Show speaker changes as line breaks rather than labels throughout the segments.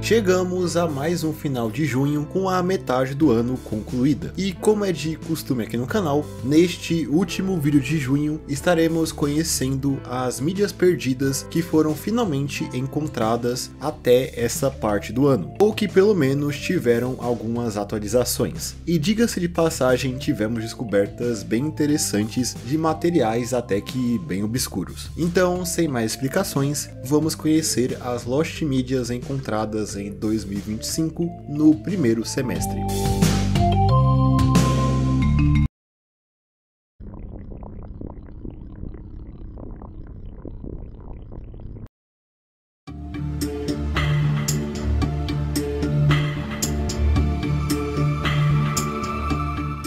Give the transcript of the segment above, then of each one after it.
Chegamos a mais um final de junho com a metade do ano concluída. E como é de costume aqui no canal, neste último vídeo de junho estaremos conhecendo as mídias perdidas que foram finalmente encontradas até essa parte do ano, ou que pelo menos tiveram algumas atualizações. E diga-se de passagem, tivemos descobertas bem interessantes de materiais até que bem obscuros. Então, sem mais explicações, vamos conhecer as Lost Mídias encontradas em 2025 no primeiro semestre.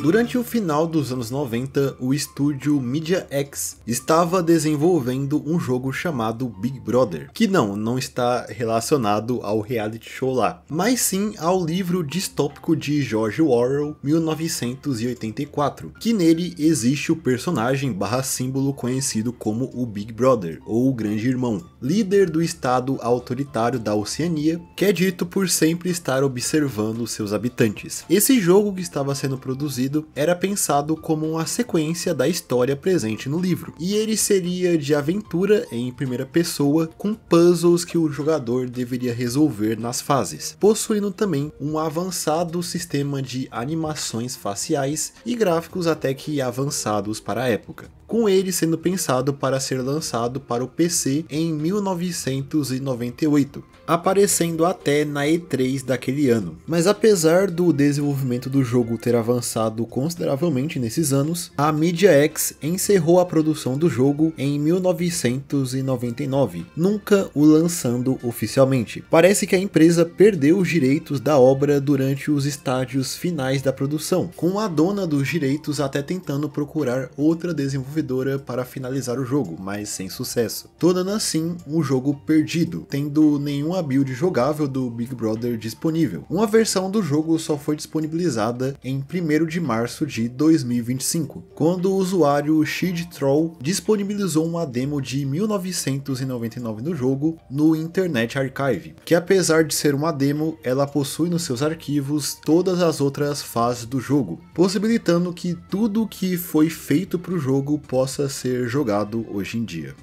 Durante o final dos anos 90, o estúdio Media X estava desenvolvendo um jogo chamado Big Brother, que não está relacionado ao reality show lá, mas sim ao livro distópico de George Orwell, 1984, que nele existe o personagem símbolo conhecido como o Big Brother, ou o Grande Irmão, líder do estado autoritário da Oceania, que é dito por sempre estar observando seus habitantes. Esse jogo que estava sendo produzido era pensado como uma sequência da história presente no livro, e ele seria de aventura em primeira pessoa, com puzzles que o jogador deveria resolver nas fases, possuindo também um avançado sistema de animações faciais e gráficos até que avançados para a época, com ele sendo pensado para ser lançado para o PC em 1998, aparecendo até na E3 daquele ano. Mas apesar do desenvolvimento do jogo ter avançado consideravelmente nesses anos, a Media X encerrou a produção do jogo em 1999, nunca o lançando oficialmente. Parece que a empresa perdeu os direitos da obra durante os estágios finais da produção, com a dona dos direitos até tentando procurar outra desenvolvedora para finalizar o jogo, mas sem sucesso, tornando assim um jogo perdido, tendo nenhuma build jogável do Big Brother disponível. Uma versão do jogo só foi disponibilizada em 1º de março de 2025, quando o usuário Shid Troll disponibilizou uma demo de 1999 do jogo no Internet Archive, que apesar de ser uma demo, ela possui nos seus arquivos todas as outras fases do jogo, possibilitando que tudo que foi feito para o jogo possa ser jogado hoje em dia.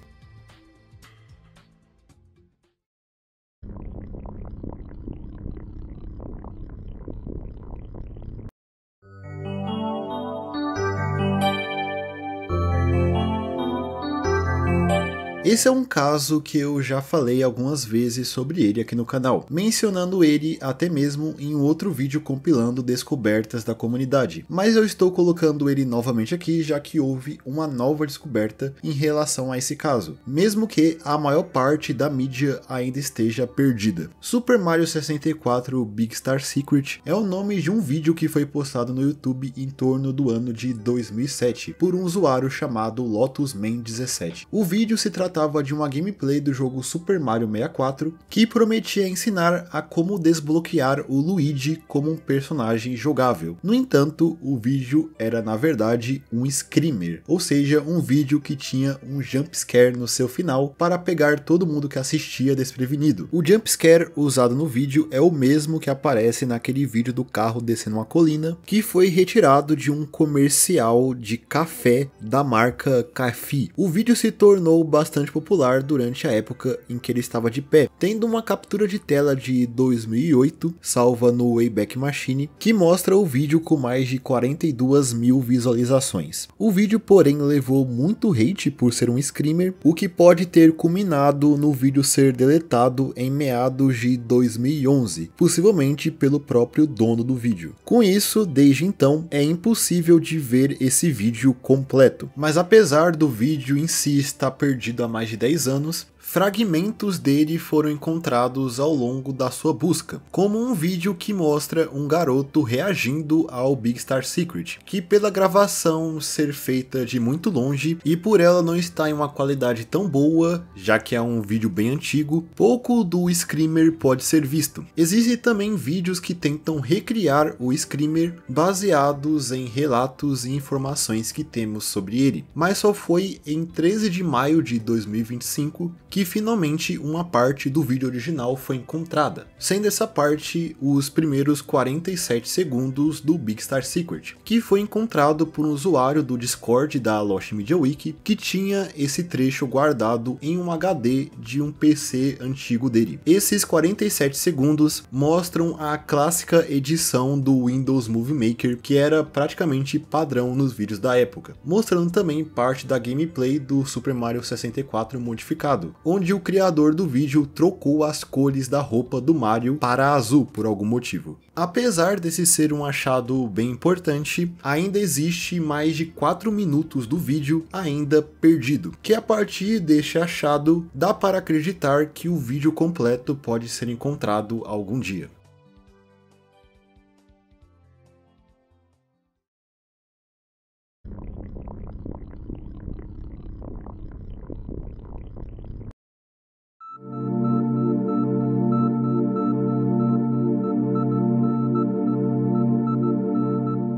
Esse é um caso que eu já falei algumas vezes sobre ele aqui no canal, mencionando ele até mesmo em um outro vídeo compilando descobertas da comunidade, mas eu estou colocando ele novamente aqui já que houve uma nova descoberta em relação a esse caso, mesmo que a maior parte da mídia ainda esteja perdida. Super Mario 64 Big Star Secret é o nome de um vídeo que foi postado no YouTube em torno do ano de 2007 por um usuário chamado LotusMan17. O vídeo se tratava de uma gameplay do jogo Super Mario 64 que prometia ensinar a como desbloquear o Luigi como um personagem jogável. No entanto, o vídeo era na verdade um screamer, ou seja, um vídeo que tinha um jumpscare no seu final para pegar todo mundo que assistia desprevenido. O jumpscare usado no vídeo é o mesmo que aparece naquele vídeo do carro descendo uma colina, que foi retirado de um comercial de café da marca Café. O vídeo se tornou bastante popular durante a época em que ele estava de pé, tendo uma captura de tela de 2008, salva no Wayback Machine, que mostra o vídeo com mais de 42 mil visualizações. O vídeo, porém, levou muito hate por ser um screamer, o que pode ter culminado no vídeo ser deletado em meados de 2011, possivelmente pelo próprio dono do vídeo. Com isso, desde então, é impossível de ver esse vídeo completo, mas apesar do vídeo em si estar perdido há mais de 10 anos, fragmentos dele foram encontrados ao longo da sua busca, como um vídeo que mostra um garoto reagindo ao Big Star Secret, que pela gravação ser feita de muito longe e por ela não estar em uma qualidade tão boa, já que é um vídeo bem antigo, pouco do Screamer pode ser visto. Existem também vídeos que tentam recriar o Screamer baseados em relatos e informações que temos sobre ele, mas só foi em 13 de maio de 2025 que finalmente uma parte do vídeo original foi encontrada, sendo essa parte os primeiros 47 segundos do Big Star Secret, que foi encontrado por um usuário do Discord da Lost Media Wiki que tinha esse trecho guardado em um HD de um PC antigo dele. Esses 47 segundos mostram a clássica edição do Windows Movie Maker, que era praticamente padrão nos vídeos da época, mostrando também parte da gameplay do Super Mario 64 modificado, onde o criador do vídeo trocou as cores da roupa do Mario para azul por algum motivo. Apesar desse ser um achado bem importante, ainda existe mais de 4 minutos do vídeo ainda perdido, que a partir deste achado dá para acreditar que o vídeo completo pode ser encontrado algum dia.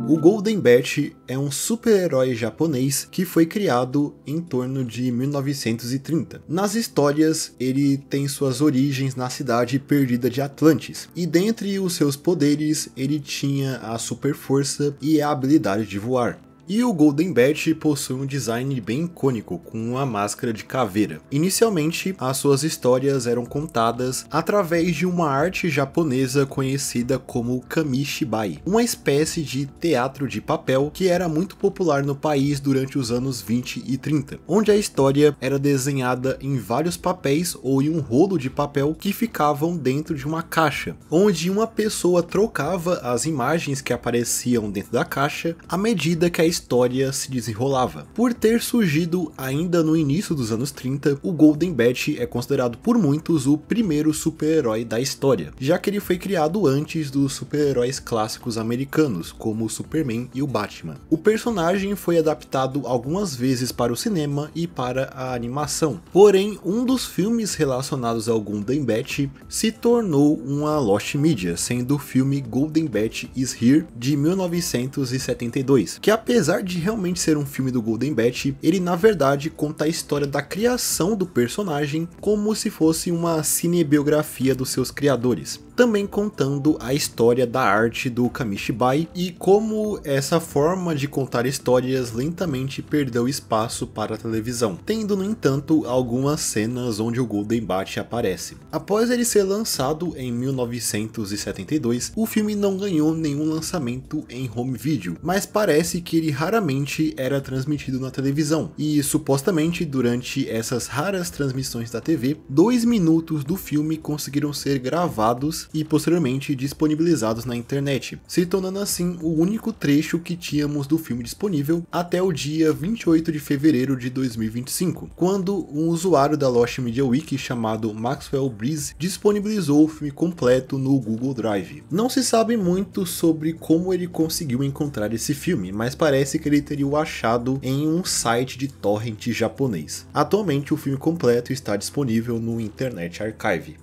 O Golden Bat é um super-herói japonês que foi criado em torno de 1930. Nas histórias, ele tem suas origens na cidade perdida de Atlantis, e dentre os seus poderes, ele tinha a super força e a habilidade de voar. E o Golden Bat possui um design bem icônico, com uma máscara de caveira. Inicialmente, as suas histórias eram contadas através de uma arte japonesa conhecida como Kamishibai, uma espécie de teatro de papel que era muito popular no país durante os anos 20 e 30, onde a história era desenhada em vários papéis ou em um rolo de papel que ficavam dentro de uma caixa, onde uma pessoa trocava as imagens que apareciam dentro da caixa à medida que a história se desenrolava. Por ter surgido ainda no início dos anos 30, o Golden Bat é considerado por muitos o primeiro super-herói da história, já que ele foi criado antes dos super-heróis clássicos americanos, como o Superman e o Batman. O personagem foi adaptado algumas vezes para o cinema e para a animação, porém um dos filmes relacionados ao Golden Bat se tornou uma Lost Media, sendo o filme Golden Bat is Here, de 1972, que apesar de realmente ser um filme do Golden Bat, ele na verdade conta a história da criação do personagem como se fosse uma cinebiografia dos seus criadores, também contando a história da arte do Kamishibai e como essa forma de contar histórias lentamente perdeu espaço para a televisão, tendo no entanto algumas cenas onde o Golden Bat aparece. Após ele ser lançado em 1972, o filme não ganhou nenhum lançamento em home video, mas parece que ele raramente era transmitido na televisão, e supostamente durante essas raras transmissões da TV, 2 minutos do filme conseguiram ser gravados e posteriormente disponibilizados na internet, se tornando assim o único trecho que tínhamos do filme disponível até o dia 28 de fevereiro de 2025, quando um usuário da Lost Media Wiki chamado Maxwell Breeze disponibilizou o filme completo no Google Drive. Não se sabe muito sobre como ele conseguiu encontrar esse filme, mas parece que ele teria o achado em um site de torrent japonês. Atualmente o filme completo está disponível no Internet Archive.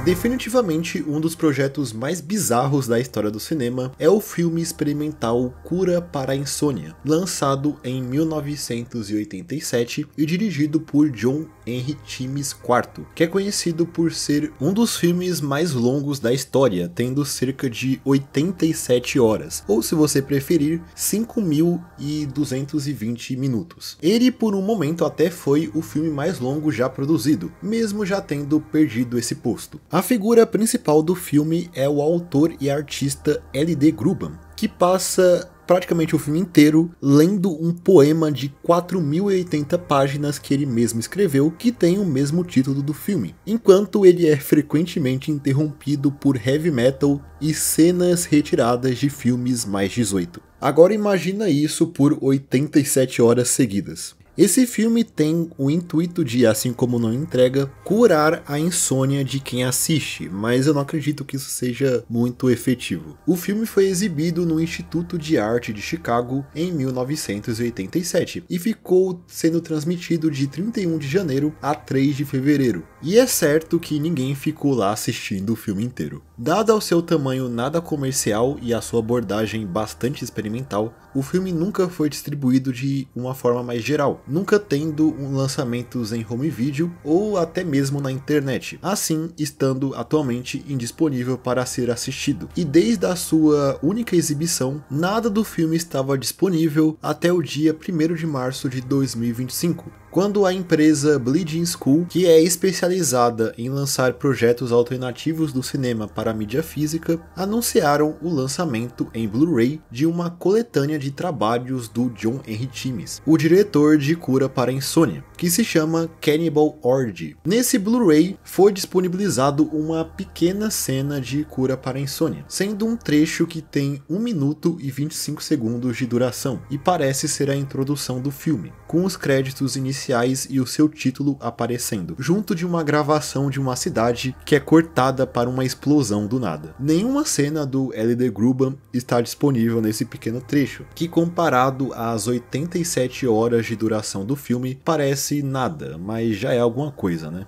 Definitivamente um dos projetos mais bizarros da história do cinema é o filme experimental Cura para a Insônia, lançado em 1987 e dirigido por John Henry Timmis IV, que é conhecido por ser um dos filmes mais longos da história, tendo cerca de 87 horas, ou se você preferir, 5.220 minutos. Ele por um momento até foi o filme mais longo já produzido, mesmo já tendo perdido esse posto. A figura principal do filme é o autor e artista L.D. Gruban, que passa praticamente o filme inteiro lendo um poema de 4.080 páginas que ele mesmo escreveu, que tem o mesmo título do filme, enquanto ele é frequentemente interrompido por heavy metal e cenas retiradas de filmes mais 18. Agora imagina isso por 87 horas seguidas. Esse filme tem o intuito de, assim como não entrega, curar a insônia de quem assiste, mas eu não acredito que isso seja muito efetivo. O filme foi exibido no Instituto de Arte de Chicago em 1987 e ficou sendo transmitido de 31 de janeiro a 3 de fevereiro. E é certo que ninguém ficou lá assistindo o filme inteiro. Dado ao seu tamanho nada comercial e a sua abordagem bastante experimental, o filme nunca foi distribuído de uma forma mais geral, nunca tendo lançamentos em home video ou até mesmo na internet, assim estando atualmente indisponível para ser assistido. E desde a sua única exibição, nada do filme estava disponível até o dia 1º de março de 2025. Quando a empresa Bleeding School, que é especializada em lançar projetos alternativos do cinema para a mídia física, anunciaram o lançamento em Blu-ray de uma coletânea de trabalhos do John Henry Timmis, o diretor de Cura para a Insônia, que se chama Cannibal Orgy. Nesse Blu-ray foi disponibilizado uma pequena cena de Cura para a Insônia, sendo um trecho que tem 1 minuto e 25 segundos de duração, e parece ser a introdução do filme, com os créditos iniciais e o seu título aparecendo, junto de uma gravação de uma cidade que é cortada para uma explosão do nada. Nenhuma cena do L.D. Gruban está disponível nesse pequeno trecho, que comparado às 87 horas de duração do filme, parece nada, mas já é alguma coisa, né?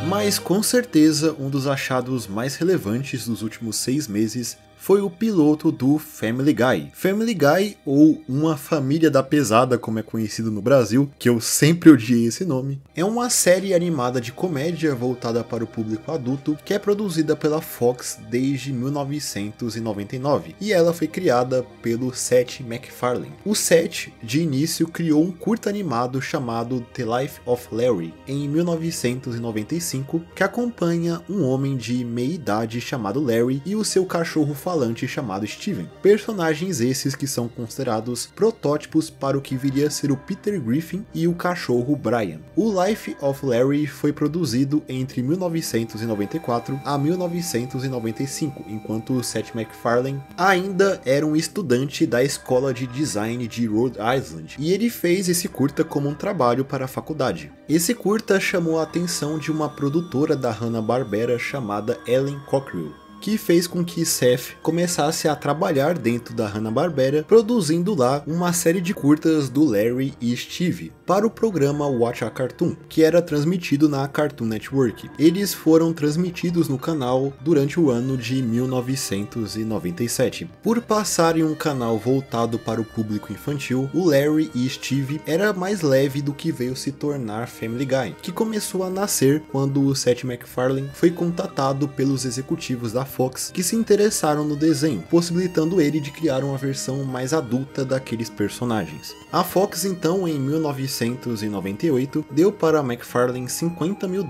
Mas com certeza um dos achados mais relevantes dos últimos 6 meses foi o piloto do Family Guy. Family Guy, ou Uma Família da Pesada, como é conhecido no Brasil, que eu sempre odiei esse nome, é uma série animada de comédia voltada para o público adulto que é produzida pela Fox desde 1999 e ela foi criada pelo Seth MacFarlane. O Seth, de início, criou um curta animado chamado The Life of Larry em 1995 que acompanha um homem de meia idade chamado Larry e o seu cachorro falante chamado Steven. Personagens esses que são considerados protótipos para o que viria a ser o Peter Griffin e o cachorro Brian. O Life of Larry foi produzido entre 1994 a 1995, enquanto o Seth MacFarlane ainda era um estudante da escola de design de Rhode Island, e ele fez esse curta como um trabalho para a faculdade. Esse curta chamou a atenção de uma produtora da Hanna-Barbera chamada Ellen Cockrell, que fez com que Seth começasse a trabalhar dentro da Hanna-Barbera, produzindo lá uma série de curtas do Larry e Steve para o programa Watch a Cartoon, que era transmitido na Cartoon Network. Eles foram transmitidos no canal durante o ano de 1997. Por passar em um canal voltado para o público infantil, o Larry e Steve era mais leve do que veio se tornar Family Guy, que começou a nascer quando o Seth MacFarlane foi contatado pelos executivos da Fox que se interessaram no desenho, possibilitando ele de criar uma versão mais adulta daqueles personagens. A Fox então, em 1998, deu para MacFarlane $50 mil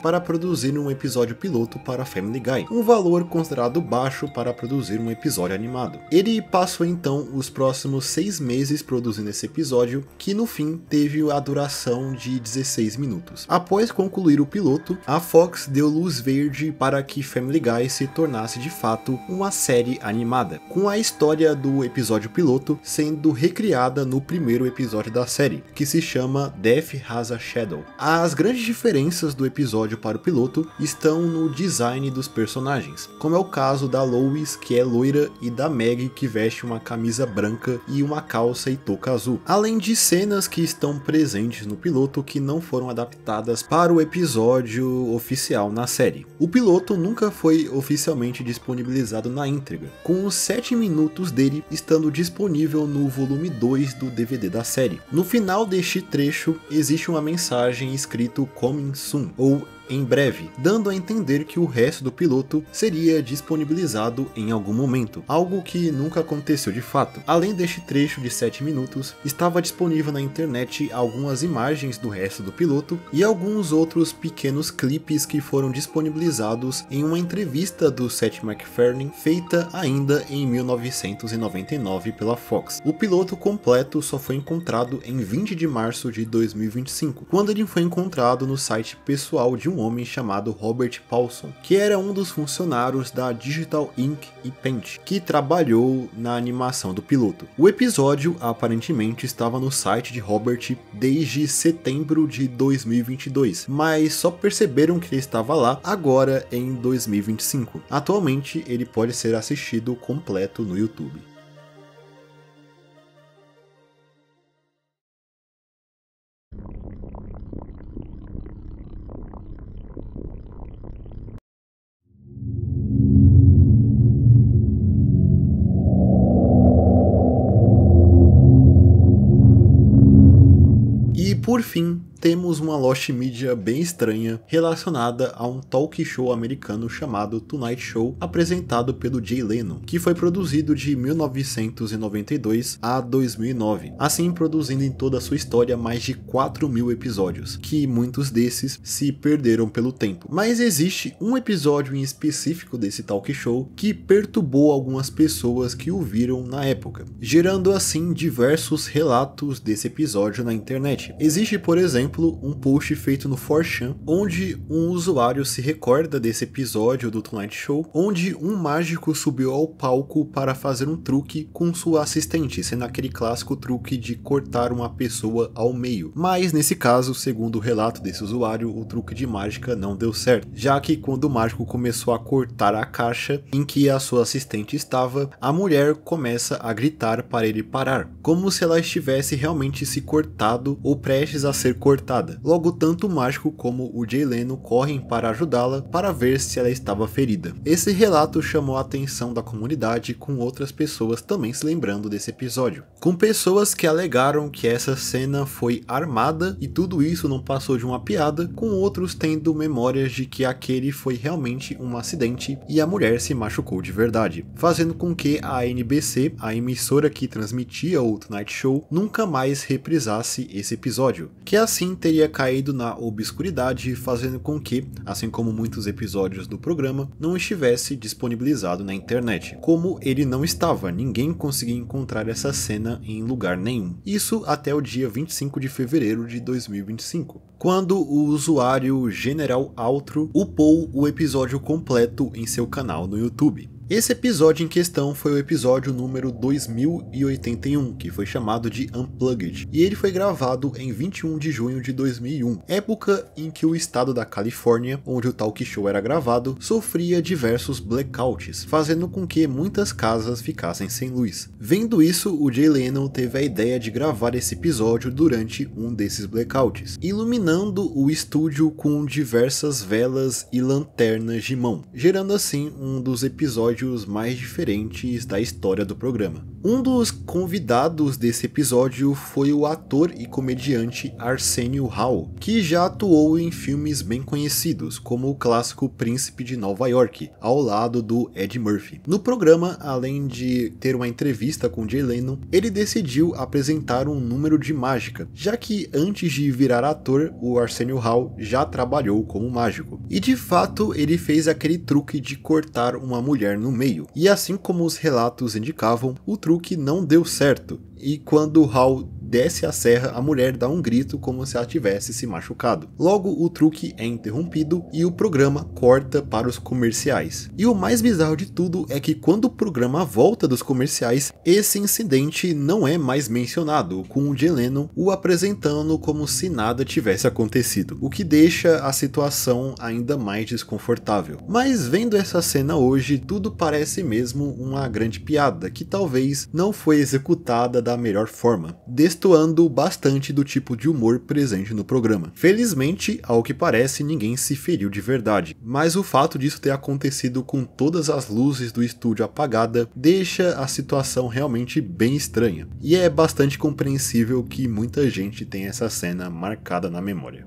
para produzir um episódio piloto para Family Guy, um valor considerado baixo para produzir um episódio animado. Ele passou então os próximos 6 meses produzindo esse episódio, que no fim teve a duração de 16 minutos. Após concluir o piloto, a Fox deu luz verde para que Family Guy se tornasse de fato uma série animada, com a história do episódio piloto sendo recriada no primeiro episódio da série, que se chama Death Has a Shadow. As grandes diferenças do episódio para o piloto estão no design dos personagens, como é o caso da Lois, que é loira, e da Meg, que veste uma camisa branca e uma calça e touca azul, além de cenas que estão presentes no piloto que não foram adaptadas para o episódio oficial na série. O piloto nunca foi oficialmente disponibilizado na íntegra, com os 7 minutos dele estando disponível no volume 2 do DVD da série. No final deste trecho existe uma mensagem escrito Coming Soon, ou em breve, dando a entender que o resto do piloto seria disponibilizado em algum momento, algo que nunca aconteceu de fato. Além deste trecho de 7 minutos, estava disponível na internet algumas imagens do resto do piloto e alguns outros pequenos clipes que foram disponibilizados em uma entrevista do Seth MacFarlane feita ainda em 1999 pela Fox. O piloto completo só foi encontrado em 20 de março de 2025, quando ele foi encontrado no site pessoal de um homem chamado Robert Paulson, que era um dos funcionários da Digital Ink e Paint, que trabalhou na animação do piloto. O episódio aparentemente estava no site de Robert desde setembro de 2022, mas só perceberam que ele estava lá agora em 2025. Atualmente ele pode ser assistido completo no YouTube. E por fim, temos uma Lost Media bem estranha relacionada a um talk show americano chamado Tonight Show, apresentado pelo Jay Leno, que foi produzido de 1992 a 2009, assim produzindo em toda a sua história mais de 4.000 episódios, que muitos desses se perderam pelo tempo. Mas existe um episódio em específico desse talk show que perturbou algumas pessoas que o viram na época, gerando assim diversos relatos desse episódio na internet. Existe, por exemplo, um post feito no 4chan, onde um usuário se recorda desse episódio do Tonight Show, onde um mágico subiu ao palco para fazer um truque com sua assistente, sendo aquele clássico truque de cortar uma pessoa ao meio. Mas nesse caso, segundo o relato desse usuário, o truque de mágica não deu certo, já que quando o mágico começou a cortar a caixa em que a sua assistente estava, a mulher começa a gritar para ele parar, como se ela estivesse realmente se cortado ou prestes a ser cortada. Logo, tanto o mágico como o Jay Leno correm para ajudá-la para ver se ela estava ferida. Esse relato chamou a atenção da comunidade, com outras pessoas também se lembrando desse episódio, com pessoas que alegaram que essa cena foi armada e tudo isso não passou de uma piada, com outros tendo memórias de que aquele foi realmente um acidente e a mulher se machucou de verdade, fazendo com que a NBC, a emissora que transmitia o Tonight Show, nunca mais reprisasse esse episódio, que assim teria caído na obscuridade, fazendo com que, assim como muitos episódios do programa, não estivesse disponibilizado na internet. Como ele não estava, ninguém conseguia encontrar essa cena em lugar nenhum. Isso até o dia 25 de fevereiro de 2025, quando o usuário General Outro upou o episódio completo em seu canal no YouTube. Esse episódio em questão foi o episódio número 2081, que foi chamado de Unplugged, e ele foi gravado em 21 de junho de 2001, época em que o estado da Califórnia, onde o talk show era gravado, sofria diversos blackouts, fazendo com que muitas casas ficassem sem luz. Vendo isso, o Jay Leno teve a ideia de gravar esse episódio durante um desses blackouts, iluminando o estúdio com diversas velas e lanternas de mão, gerando assim um dos episódios mais diferentes da história do programa. Um dos convidados desse episódio foi o ator e comediante Arsenio Hall, que já atuou em filmes bem conhecidos, como o clássico Príncipe de Nova York, ao lado do Ed Murphy. No programa, além de ter uma entrevista com Jay Leno, ele decidiu apresentar um número de mágica, já que antes de virar ator, o Arsenio Hall já trabalhou como mágico. E de fato, ele fez aquele truque de cortar uma mulher no meio, e assim como os relatos indicavam, o truque não deu certo, e quando Hall desce a serra, a mulher dá um grito como se ela tivesse se machucado. Logo, o truque é interrompido e o programa corta para os comerciais. E o mais bizarro de tudo é que quando o programa volta dos comerciais, esse incidente não é mais mencionado, com o Jay Leno o apresentando como se nada tivesse acontecido, o que deixa a situação ainda mais desconfortável. Mas vendo essa cena hoje, tudo parece mesmo uma grande piada, que talvez não foi executada da melhor forma, destoando bastante do tipo de humor presente no programa. Felizmente, ao que parece, ninguém se feriu de verdade, mas o fato disso ter acontecido com todas as luzes do estúdio apagada deixa a situação realmente bem estranha, e é bastante compreensível que muita gente tenha essa cena marcada na memória.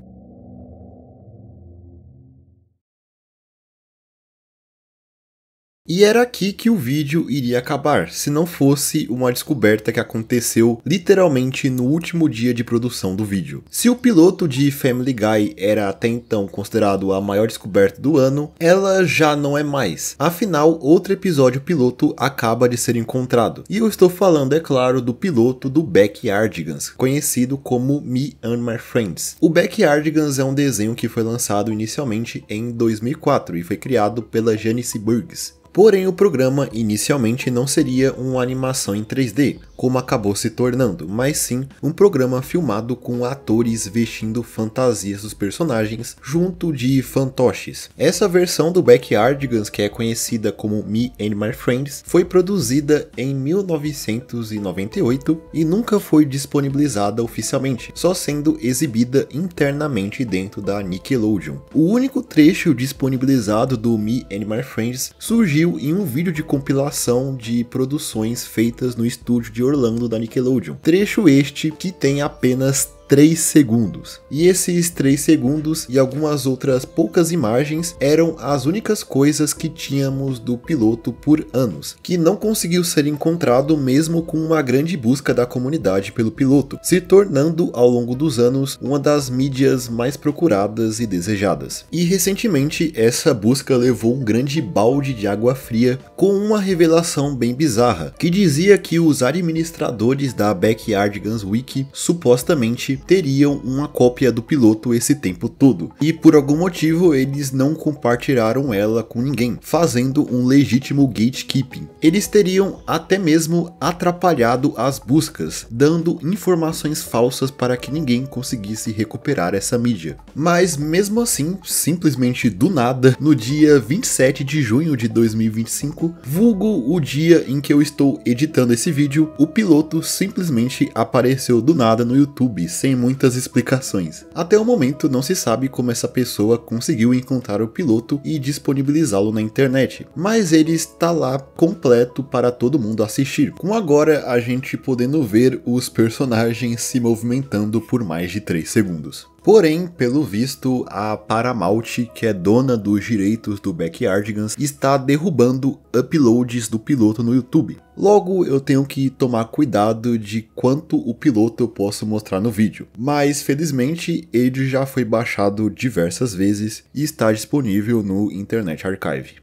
E era aqui que o vídeo iria acabar, se não fosse uma descoberta que aconteceu literalmente no último dia de produção do vídeo. Se o piloto de Family Guy era até então considerado a maior descoberta do ano, ela já não é mais. Afinal, outro episódio piloto acaba de ser encontrado. E eu estou falando, é claro, do piloto do Backyardigans, conhecido como Me and My Friends. O Backyardigans é um desenho que foi lançado inicialmente em 2004 e foi criado pela Janice Burgess. Porém, o programa inicialmente não seria uma animação em 3D, como acabou se tornando, mas sim um programa filmado com atores vestindo fantasias dos personagens junto de fantoches. Essa versão do Backyardigans, que é conhecida como Me and My Friends, foi produzida em 1998 e nunca foi disponibilizada oficialmente, só sendo exibida internamente dentro da Nickelodeon. O único trecho disponibilizado do Me and My Friends surgiu em um vídeo de compilação de produções feitas no estúdio de Orlando da Nickelodeon. Trecho este que tem apenas 3 segundos. E esses 3 segundos e algumas outras poucas imagens eram as únicas coisas que tínhamos do piloto por anos, que não conseguiu ser encontrado mesmo com uma grande busca da comunidade pelo piloto, se tornando ao longo dos anos uma das mídias mais procuradas e desejadas. E recentemente essa busca levou um grande balde de água fria com uma revelação bem bizarra, que dizia que os administradores da Backyardigans Wiki supostamente teriam uma cópia do piloto esse tempo todo, e por algum motivo eles não compartilharam ela com ninguém, fazendo um legítimo gatekeeping. Eles teriam até mesmo atrapalhado as buscas, dando informações falsas para que ninguém conseguisse recuperar essa mídia. Mas mesmo assim, simplesmente do nada, no dia 27 de junho de 2025, vulgo o dia em que eu estou editando esse vídeo, o piloto simplesmente apareceu do nada no YouTube, sem muitas explicações. Até o momento não se sabe como essa pessoa conseguiu encontrar o piloto e disponibilizá-lo na internet, mas ele está lá completo para todo mundo assistir, com agora a gente podendo ver os personagens se movimentando por mais de 3 segundos. Porém, pelo visto, a Paramount, que é dona dos direitos do Backyardigans, está derrubando uploads do piloto no YouTube. Logo, eu tenho que tomar cuidado de quanto o piloto eu posso mostrar no vídeo. Mas, felizmente, ele já foi baixado diversas vezes e está disponível no Internet Archive.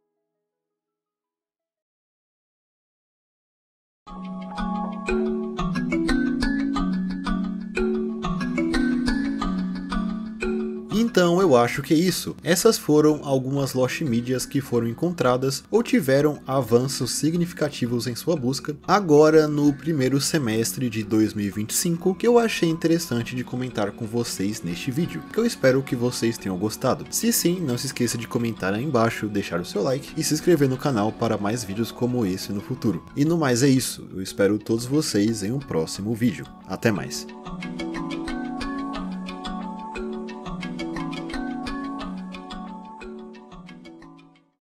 Então eu acho que é isso. Essas foram algumas Lost Medias que foram encontradas ou tiveram avanços significativos em sua busca agora no primeiro semestre de 2025, que eu achei interessante de comentar com vocês neste vídeo, que eu espero que vocês tenham gostado. Se sim, não se esqueça de comentar aí embaixo, deixar o seu like e se inscrever no canal para mais vídeos como esse no futuro. E no mais é isso, eu espero todos vocês em um próximo vídeo. Até mais!